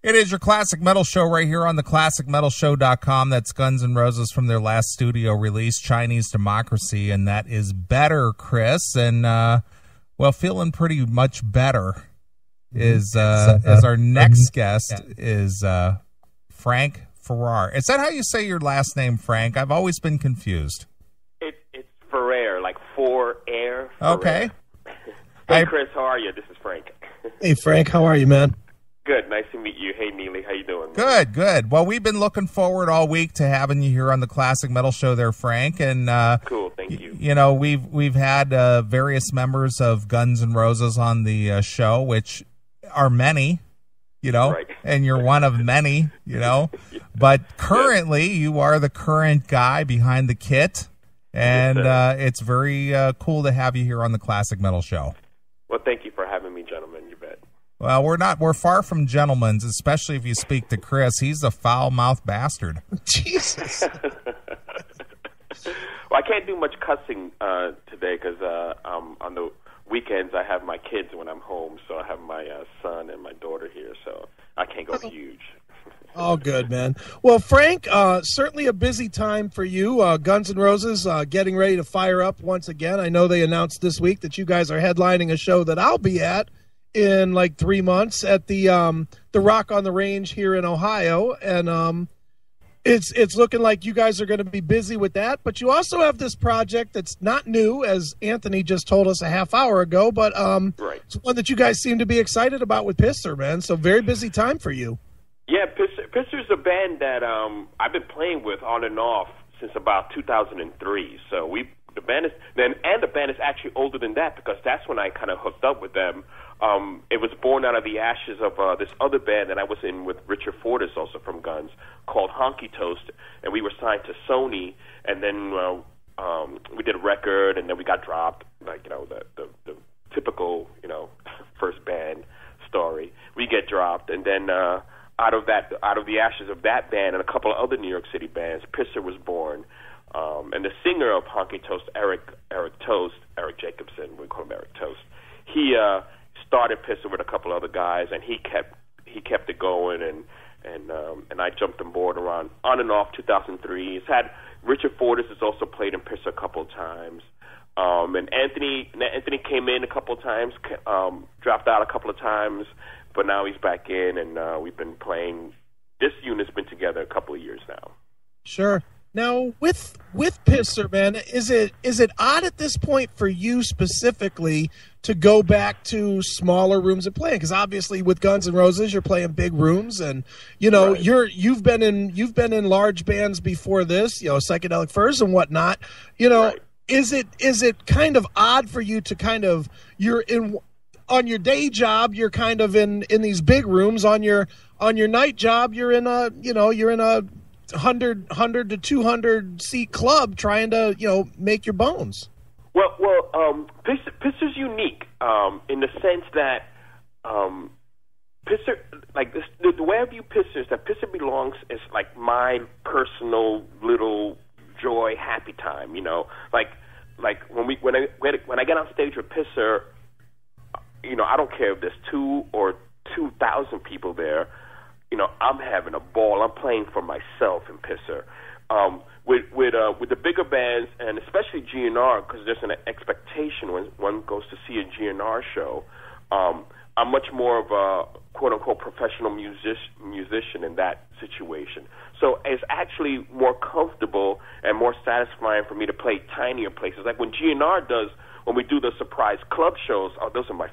It is your Classic Metal Show right here on the ClassicMetalShow.com. That's Guns N' Roses from their last studio release, Chinese Democracy, and that is better, Chris. And, well, feeling pretty much better is our next guest is Frank Ferrer. Is that how you say your last name, Frank? I've always been confused. It's Ferrer, like for air. Okay. Hey, Chris, how are you? This is Frank. Hey, Frank, how are you, man? Good. Nice to meet you. Hey, Neely. How you doing? Good, good. Well, we've been looking forward all week to having you here on the Classic Metal Show there, Frank. And cool. Thank you. You know, we've had various members of Guns N' Roses on the show, which are many, you know, right. And you're one of many, you know. Yeah. But currently, you are the current guy behind the kit, and it's very cool to have you here on the Classic Metal Show. Well, thank you for having me, gentlemen. You bet. Well, we're far from gentlemen, especially if you speak to Chris. He's a foul-mouthed bastard. Jesus. Well, I can't do much cussing today because on the weekends I have my kids when I'm home, so I have my son and my daughter here, so I can't go huge. All good, man. Well, Frank, certainly a busy time for you. Guns N' Roses getting ready to fire up once again. I know they announced this week that you guys are headlining a show that I'll be at in like 3 months at the Rock on the Range here in Ohio, and it's looking like you guys are going to be busy with that. But you also have this project that's not new, as Anthony just told us a half hour ago, but right. It's one that you guys seem to be excited about with Pisser, man. So very busy time for you. Yeah, Pisser's a band that I've been playing with on and off since about 2003. So the band is actually older than that because that's when I kind of hooked up with them. It was born out of the ashes of this other band that I was in with Richard Fortas, also from Guns, called Honky Toast, and we were signed to Sony, and then we did a record, and then we got dropped, like, you know, the typical, you know, first band story. We get dropped, and then out of the ashes of that band and a couple of other New York City bands, Pisser was born. And the singer of Honky Toast, Eric Jacobson, we call him Eric Toast, he started Pisser with a couple other guys, and he kept it going, and I jumped on board around on and off 2003. He's had Richard Fortas has also played in Pisser a couple of times, and Anthony came in a couple of times, dropped out a couple of times, but now he's back in, and we've been playing. This unit's been together a couple of years now. Sure. Now, with Pisser, man, is it odd at this point for you specifically to go back to smaller rooms and playing? Because obviously, with Guns N' Roses, you're playing big rooms, and you know right. you've been in large bands before this, you know, Psychedelic Furs and whatnot. You know, right. Is it kind of odd for you to kind of on your day job, you're kind of in these big rooms. On your night job, you're in a 100 to 200 seat club trying to, you know, make your bones. Well, Pisser's unique in the sense that Pisser, like this, the way I view Pisser is that Pisser belongs as like my personal little joy, happy time. You know, like when I get on stage with Pisser, you know, I don't care if there's 2 or 2,000 people there. You know, I'm having a ball. I'm playing for myself in Pisser. With the bigger bands, and especially GnR, because there's an expectation when one goes to see a GnR show. I'm much more of a quote-unquote professional musician in that situation. So it's actually more comfortable and more satisfying for me to play tinier places. Like when GnR does, when we do the surprise club shows, those are my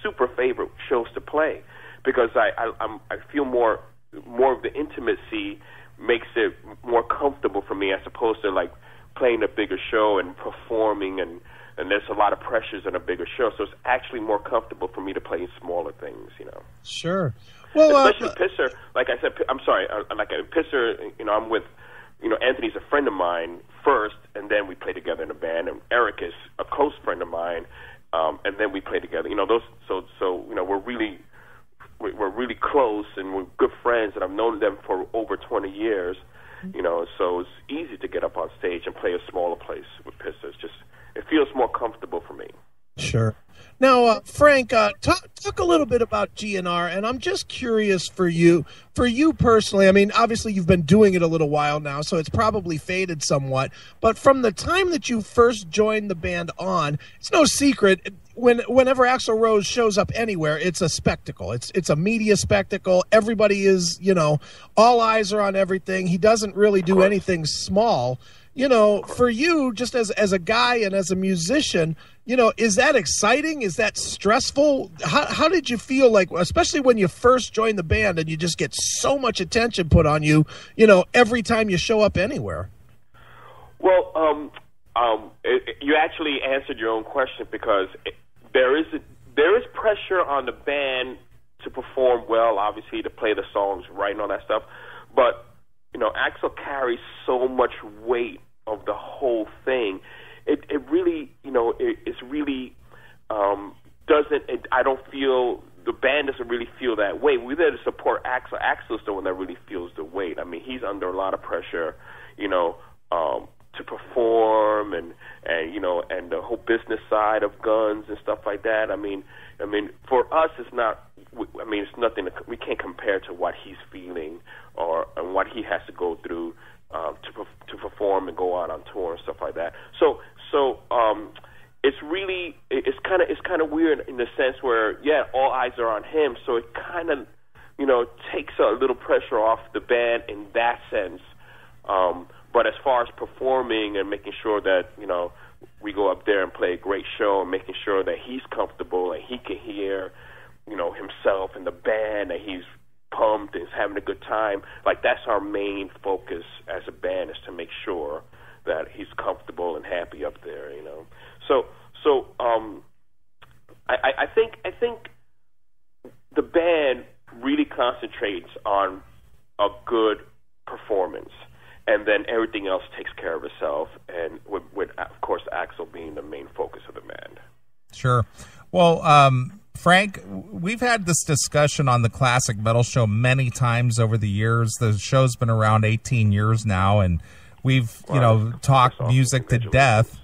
super favorite shows to play, because I feel more of the intimacy makes it more comfortable for me as opposed to like playing a bigger show and performing and there's a lot of pressures in a bigger show. So it's actually more comfortable for me to play smaller things, you know. Sure. Well, especially Pisser, like I said, I'm sorry, like Pisser, you know, I'm with, you know, Anthony's a friend of mine first, and then we play together in a band, and Eric is a close friend of mine, and then we play together. You know, those, so you know, we're really close, and we're good friends, and I've known them for over 20 years, you know, so it's easy to get up on stage and play a smaller place with Pisser. It's just, it feels more comfortable for me. Sure. Now, Frank, talk a little bit about GnR, and I'm just curious for you personally. I mean, obviously you've been doing it a little while now, so it's probably faded somewhat. But from the time that you first joined the band on, it's no secret. Whenever Axl Rose shows up anywhere, it's a spectacle. It's a media spectacle. Everybody is, all eyes are on everything. He doesn't really do anything small. For you, just as a guy and as a musician, is that exciting? Is that stressful? How did you feel like, especially when you first joined the band and you just get so much attention put on you, every time you show up anywhere? Well, you actually answered your own question, because there is pressure on the band to perform well, obviously, to play the songs right and all that stuff, but Axl carries so much weight of the whole thing. It really, it's really doesn't. I don't feel, the band doesn't really feel that weight. We're there to support Axl. Axl's the one that really feels the weight. I mean, he's under a lot of pressure, to perform and the whole business side of Guns and stuff like that. I mean, for us, it's not. It's nothing. We can't compare to what he's feeling and what he has to go through to perform and go out on tour and stuff like that. So it's kind of weird in the sense where, yeah, all eyes are on him. So it kind of takes a little pressure off the band in that sense. But as far as performing and making sure that we go up there and play a great show and making sure that he's comfortable and he can hear himself and the band, and he's pumped and is having a good time. Like, that's our main focus as a band, is to make sure that he's comfortable and happy up there, So I think the band really concentrates on a good performance, and then everything else takes care of itself, and with of course Axl being the main focus of the band. Sure. Well, Frank, we've had this discussion on the Classic Metal Show many times over the years. The show's been around 18 years now, and we've, talked music to death.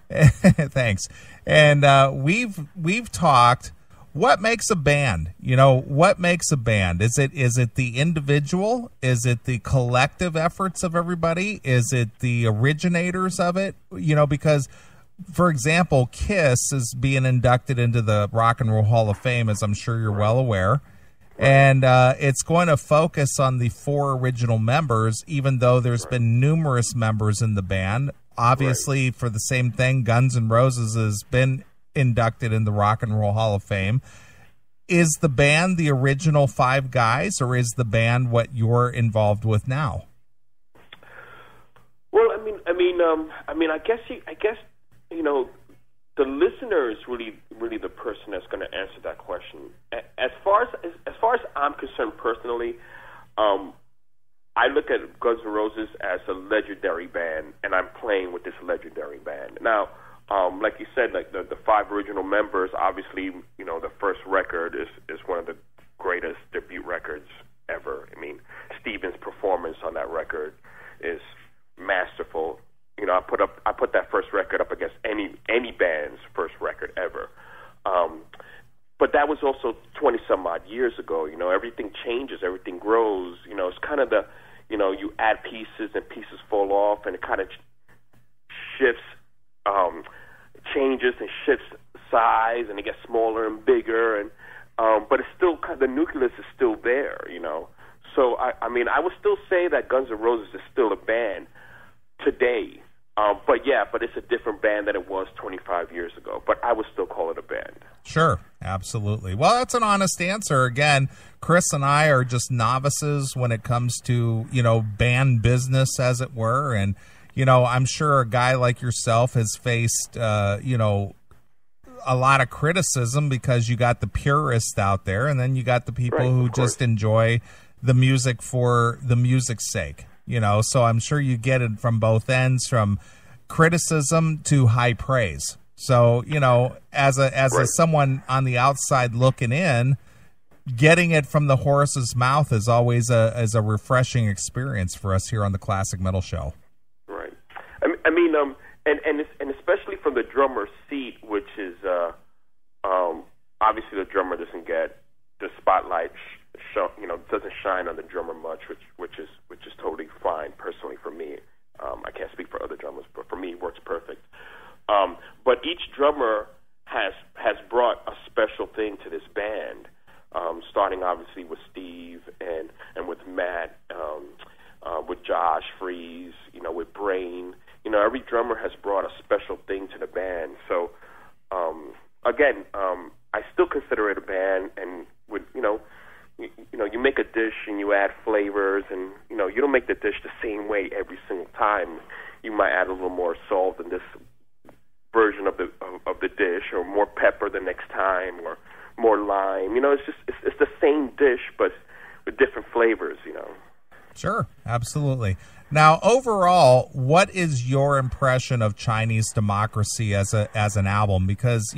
Thanks. And we've talked what makes a band. What makes a band? Is it the individual? Is it the collective efforts of everybody? Is it the originators of it? Because, for example, Kiss is being inducted into the Rock and Roll Hall of Fame, as I'm sure you're well aware. And it's going to focus on the 4 original members, even though there's been numerous members in the band. Obviously, for the same thing, Guns N' Roses has been inducted in the Rock and Roll Hall of Fame. Is the band the original 5 guys, or is the band what you're involved with now? Well, I guess the listener is really the person that's going to answer that question. As far as I'm concerned personally, I look at Guns N' Roses as a legendary band, and I'm playing with this legendary band. Now, like you said, like the 5 original members, obviously, the first record is one of the greatest debut records ever. I mean, Steven's performance on that record is masterful. I put that first record up against any band's first record ever. But that was also 20-some odd years ago. Everything changes, everything grows. It's kind of you add pieces and pieces fall off, and it kind of shifts, changes and shifts size, and it gets smaller and bigger. And but it's still the nucleus is still there. So I would still say that Guns N' Roses is still a band today. But it's a different band than it was 25 years ago. But I would still call it a band. Sure, absolutely. Well, that's an honest answer. Again, Chris and I are just novices when it comes to, band business, as it were. And, I'm sure a guy like yourself has faced, a lot of criticism, because you got the purists out there, and then you got the people who just enjoy the music for the music's sake. So I'm sure you get it from both ends, from criticism to high praise. So, as someone on the outside looking in, getting it from the horse's mouth is always a refreshing experience for us here on the Classic Metal Show. Right. And especially from the drummer's seat, which is obviously the drummer doesn't get the spotlight, doesn't shine on the drummer much, which is totally fine personally for me. I can't speak for other drummers, but for me, it works perfect. But each drummer has brought a special thing to this band, starting obviously with Steve and with Matt, with Josh Freeze, with Brain. Every drummer has brought a special thing to the band. So, again, I still consider it a band, and with you make a dish and you add flavors, and you don't make the dish the same way every single time. You might add a little more salt in this version of the dish, or more pepper the next time, or more lime. It's the same dish but with different flavors. Sure, absolutely. Now, overall, what is your impression of Chinese Democracy as an album? Because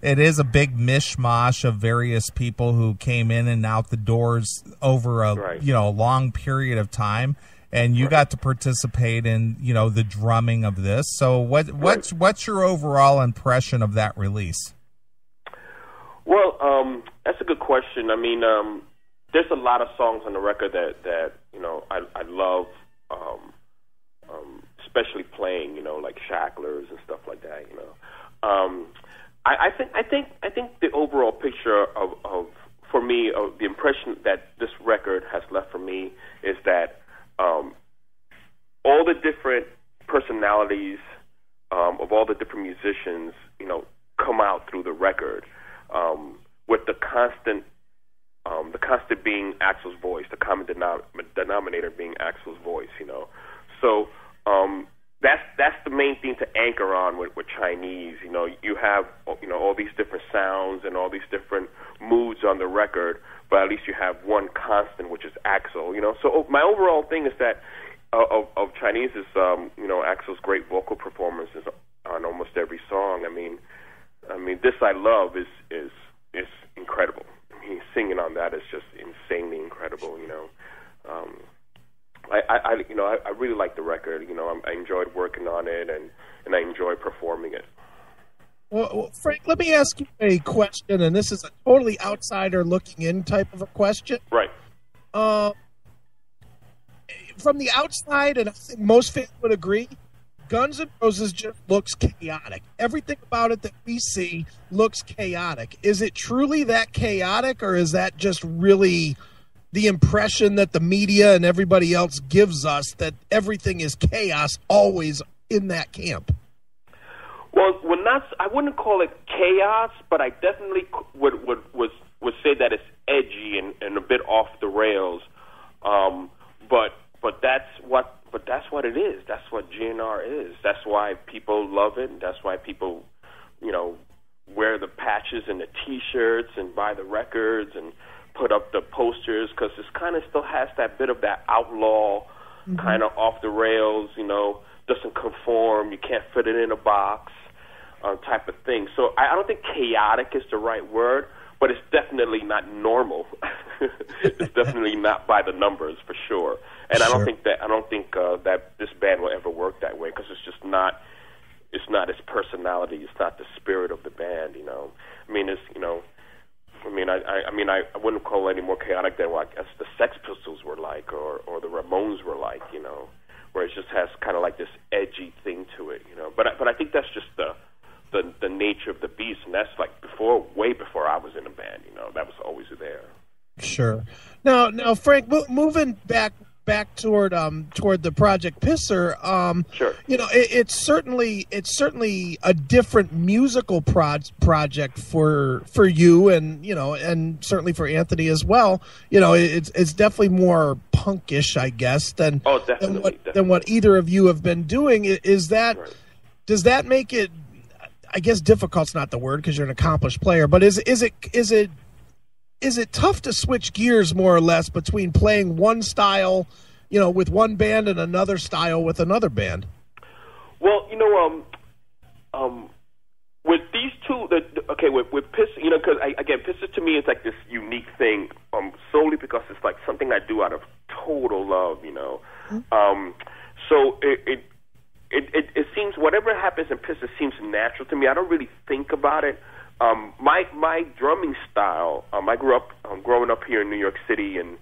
it is a big mishmash of various people who came in and out the doors over a long period of time, and you got to participate in the drumming of this. So what's your overall impression of that release? Well, that's a good question. I mean, there's a lot of songs on the record that I love, especially playing, like Shacklers and stuff like that. I think the overall picture of for me, of the impression that this record has left for me is that all the different personalities of all the different musicians, come out through the record, with the constant being Axl's voice, the common denominator being Axl's voice. So that's the main thing to anchor on with Chinese. You have all these different sounds and all these different moods on the record, but at least you have one constant, which is Axl. So my overall thing is that of Chinese is Axl's great vocal performances on almost every song. I mean, This I Love is incredible. I mean, singing on that is just insanely incredible. I really like the record. I enjoyed working on it, and I enjoyed performing it. Well, Frank, let me ask you a question, and this is a totally outsider looking in type of a question. Right. From the outside, and I think most fans would agree, Guns N' Roses just looks chaotic. Everything about it that we see looks chaotic. Is it truly that chaotic, or is that just really the impression that the media and everybody else gives us, that everything is chaos always in that camp? Well, I wouldn't call it chaos, but I definitely would say that it's edgy and a bit off the rails. But that's what it is. That's what GnR is. That's why people love it. That's why people, wear the patches and the T-shirts and buy the records and put up the posters, because it kind of still has that bit of that outlaw, kind of off the rails, doesn't conform, you can't fit it in a box type of thing. So I don't think chaotic is the right word, but it's definitely not normal. It's definitely not by the numbers, for sure. And sure. I don't think that this band will ever work that way, because it's just not. It's not its personality. It's not the spirit of the band. I mean, I wouldn't call it any more chaotic than what I guess the Sex Pistols were like, or the Ramones were like. Where it just has kind of like this edgy thing to it. But I think that's just the nature of the beast, and that's like way before I was in a band. That was always there. Sure. Now, Frank, moving back toward the Project Pisser. Sure. It's certainly a different musical project for you, and certainly for Anthony as well. It's definitely more punkish, I guess, than what either of you have been doing. Is that right? Does that make it? I guess difficult's not the word, because you're an accomplished player, but is it tough to switch gears more or less between playing one style, with one band, and another style with another band? Well, with these two, with Pisser, because again, Pisser to me is like this unique thing, solely because it's like something I do out of total love, So it seems whatever happens in Pisser seems natural to me. I don't really think about it. My drumming style. I grew up growing up here in New York City and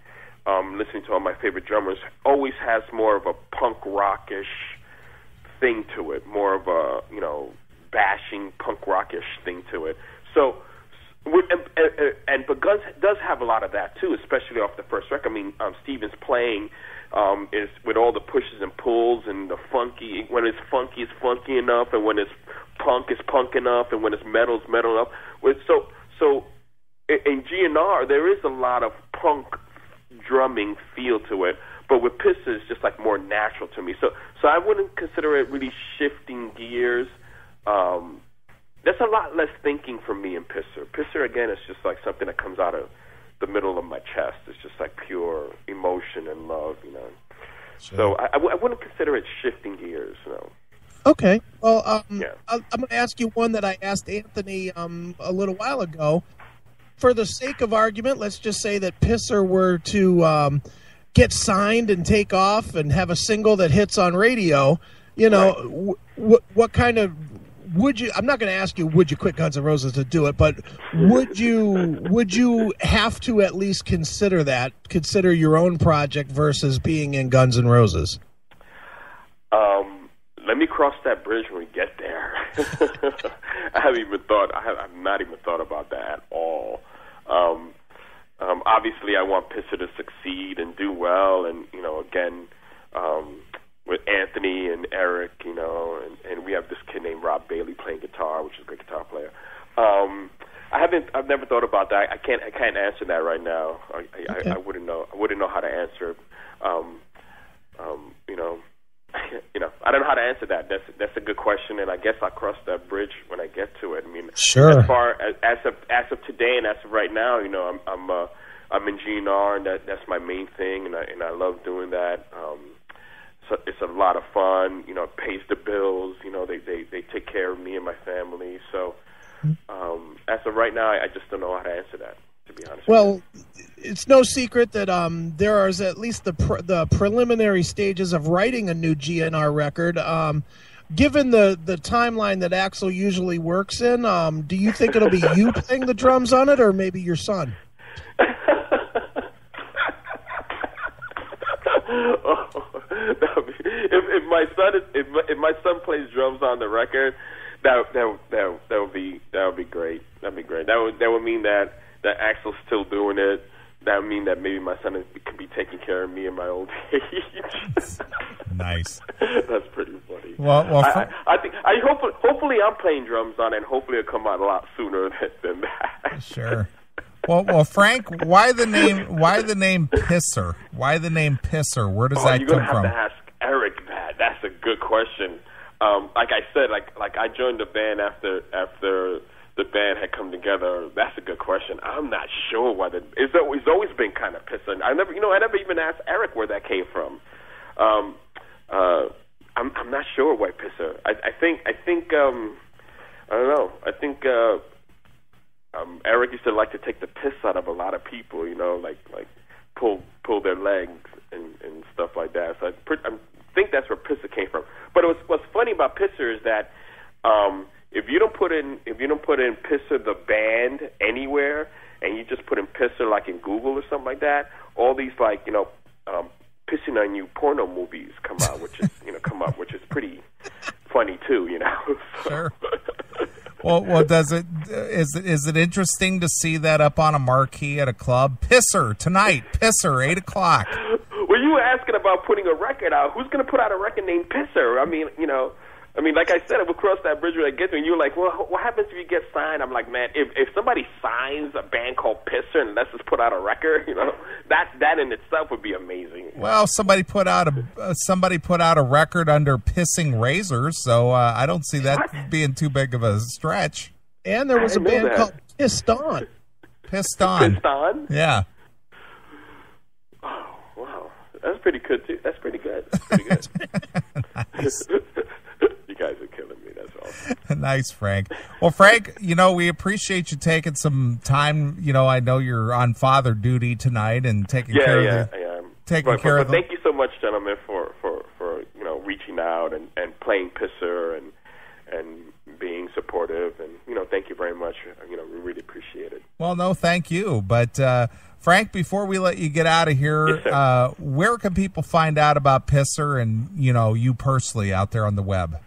listening to all my favorite drummers. Always has more of a punk rockish thing to it, more of a bashing punk rockish thing to it. So, but Guns does have a lot of that too, especially off the first record. I mean, Stephen's playing is with all the pushes and pulls and the funky. When it's funky enough, and when it's punk enough, and when it's metal enough. So in GnR there is a lot of punk drumming feel to it, but with Pisser it's just like more natural to me. So I wouldn't consider it really shifting gears. There's a lot less thinking for me in Pisser. Pisser, again, is just like something that comes out of the middle of my chest. It's just like pure emotion and love, Sure. So I wouldn't consider it shifting gears, Okay. Well, I'm going to ask you one that I asked Anthony a little while ago. For the sake of argument, let's just say that Pisser were to get signed and take off and have a single that hits on radio. Right. What kind of would you? I'm not going to ask you would you quit Guns N' Roses to do it, but would you have to at least consider your own project versus being in Guns N' Roses? Let me cross that bridge when we get there. I have not even thought about that at all. Obviously, I want Pisser to succeed and do well, and again, with Anthony and Eric, and we have this kid named Rob Bailey playing guitar, which is a great guitar player. I've never thought about that. I can't answer that right now. I wouldn't know. I wouldn't know how to answer. I don't know how to answer that. That's a good question, and I guess I'll cross that bridge when I get to it. I mean, sure. As far as of today and as of right now, I'm in GnR, and that's my main thing, and I love doing that. So it's a lot of fun. It pays the bills. They take care of me and my family. So as of right now, I just don't know how to answer that, to be honest. Well, it's no secret that there is at least the preliminary stages of writing a new GnR record. Given the timeline that Axl usually works in, do you think it'll be you playing the drums on it, or maybe your son? If my son plays drums on the record, that would be great. That'd be great. That would mean that Axl's still doing it. That would mean that maybe my son could be taking care of me in my old age. Nice. That's pretty funny. Well, hopefully I'm playing drums on it, and hopefully it'll come out a lot sooner than that. Sure. Well, Frank, why the name Pisser? Why the name Pisser? Where does that come from? You're gonna have to ask Eric that. That's a good question. Like I said, like I joined the band after the band had come together. That's a good question. I'm not sure why it's always been kind of Pisser. I never even asked Eric where that came from. I'm not sure why Pisser. I think I don't know. I think Eric used to like to take the piss out of a lot of people, like pull their legs and stuff like that. So I think that's where Pisser came from. But what's funny about Pisser is that if you don't put in Pisser the band anywhere, and you just put in Pisser like in Google or something like that, all these pissing on you porno movies come out, which is pretty funny too, Sure. Well, is it interesting to see that up on a marquee at a club? Pisser tonight, Pisser 8:00. Well, you were asking about putting a record out. Who's going to put out a record named Pisser? I mean, like I said, we'll cross that bridge when I get there. And you were like, well, what happens if you get signed? I'm like, man, if somebody signs a band called Pisser and lets us put out a record, that in itself would be amazing. Well, somebody put out a record under Pissing Razors, so I don't see that being too big of a stretch. And there was a band called Pissed On. Pissed On. Pissed On? Yeah. Oh, wow. That's pretty good, too. That's pretty good. Nice. You guys are killing me. That's awesome. Nice, Frank. Well, Frank, we appreciate you taking some time. I know you're on father duty tonight and taking care of I am. But thank you so much, gentlemen, for reaching out and playing Pisser and being supportive and thank you very much. We really appreciate it. Well, no, thank you. But, Frank, before we let you get out of here, Yes, where can people find out about Pisser and, you personally out there on the web?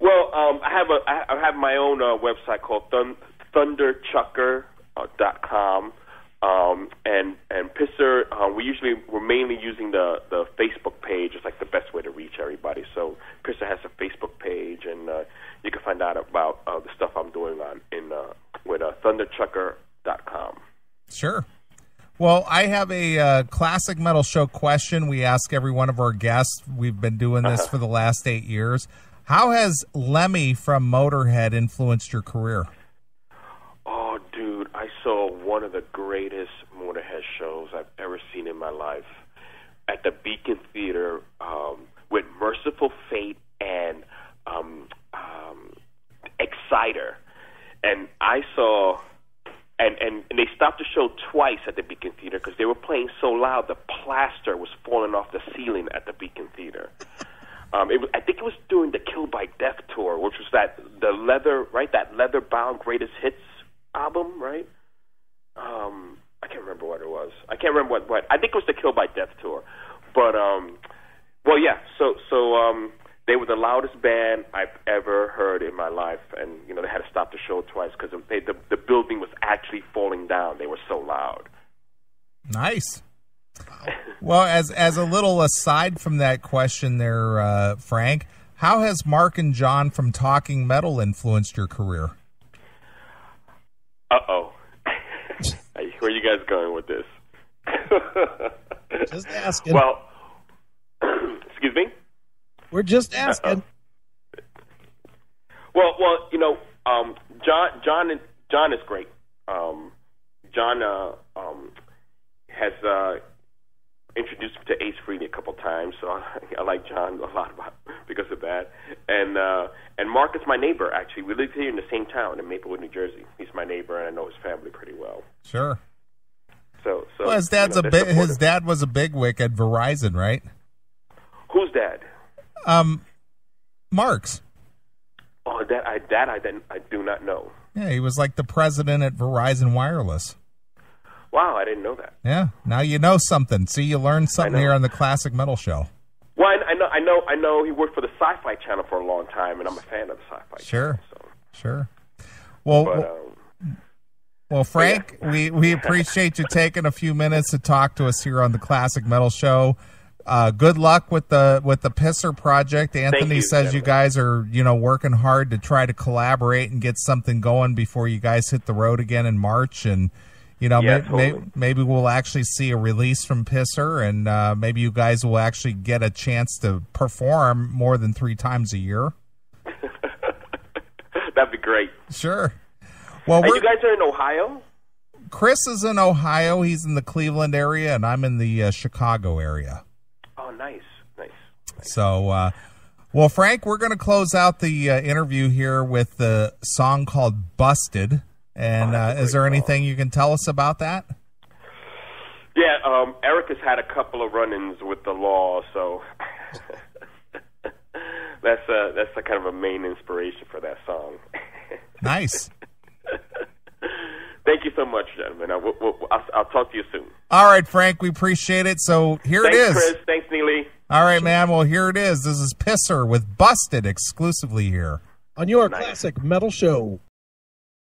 Well, I have my own website called thunderchucker.com. And Pisser, we're mainly using the Facebook page. It's like the best way to reach everybody. So Pisser has a Facebook page, and you can find out about the stuff I'm doing with thunderchucker.com. Sure. Well, I have a classic metal show question we ask every one of our guests. We've been doing this for the last 8 years. How has Lemmy from Motorhead influenced your career? Oh, dude, I saw one of the greatest Motorhead shows I've ever seen in my life at the Beacon Theater with Merciful Fate and Exciter. And I saw, and they stopped the show twice at the Beacon Theater because they were playing so loud the plaster was falling off the ceiling at the Beacon Theater. I think it was during the Kill by Death tour, which was that leather-bound greatest hits album, right? I can't remember what it was. I can't remember what. I think it was the Kill by Death tour. But well, yeah. So they were the loudest band I've ever heard in my life, and they had to stop the show twice because the building was actually falling down. They were so loud. Nice. Well, as a little aside from that question there, Frank, how has Mark and John from Talking Metal influenced your career? Uh-oh. Where are you guys going with this? Just asking. Well, excuse me? We're just asking. Well, John is great. John has introduced me to Ace Frehley a couple times, so I like John a lot because of that. And Mark is my neighbor, actually. We live here in the same town in Maplewood, New Jersey. He's my neighbor, and I know his family pretty well. Sure. So well, his dad was a bigwig at Verizon, right? Whose dad? Mark's. Oh, I do not know. Yeah, he was like the president at Verizon Wireless. Wow, I didn't know that. Yeah, now you know something. See, you learned something here on the Classic Metal Show. Well, I know he worked for the Sci-Fi Channel for a long time, and I'm a fan of the Sci-Fi Channel. Sure. Well, Frank, yeah. we appreciate you taking a few minutes to talk to us here on the Classic Metal Show. Good luck with the Pisser project. Anthony says you guys are working hard to try to collaborate and get something going before you guys hit the road again in March, and maybe we'll actually see a release from Pisser, and maybe you guys will actually get a chance to perform more than 3 times a year. That'd be great. Sure. Well, you guys are in Ohio? Chris is in Ohio. He's in the Cleveland area, and I'm in the Chicago area. Oh, nice. So, well, Frank, we're going to close out the interview here with the song called Busted. And is there anything you can tell us about that? Yeah, Eric has had a couple of run-ins with the law, so that's a kind of a main inspiration for that song. Nice. Thank you so much, gentlemen. I'll talk to you soon. All right, Frank, we appreciate it. So here it is. Thanks, Chris. Thanks, Neely. All right, man. Well, here it is. This is Pisser with Busted exclusively here on your Classic Metal Show.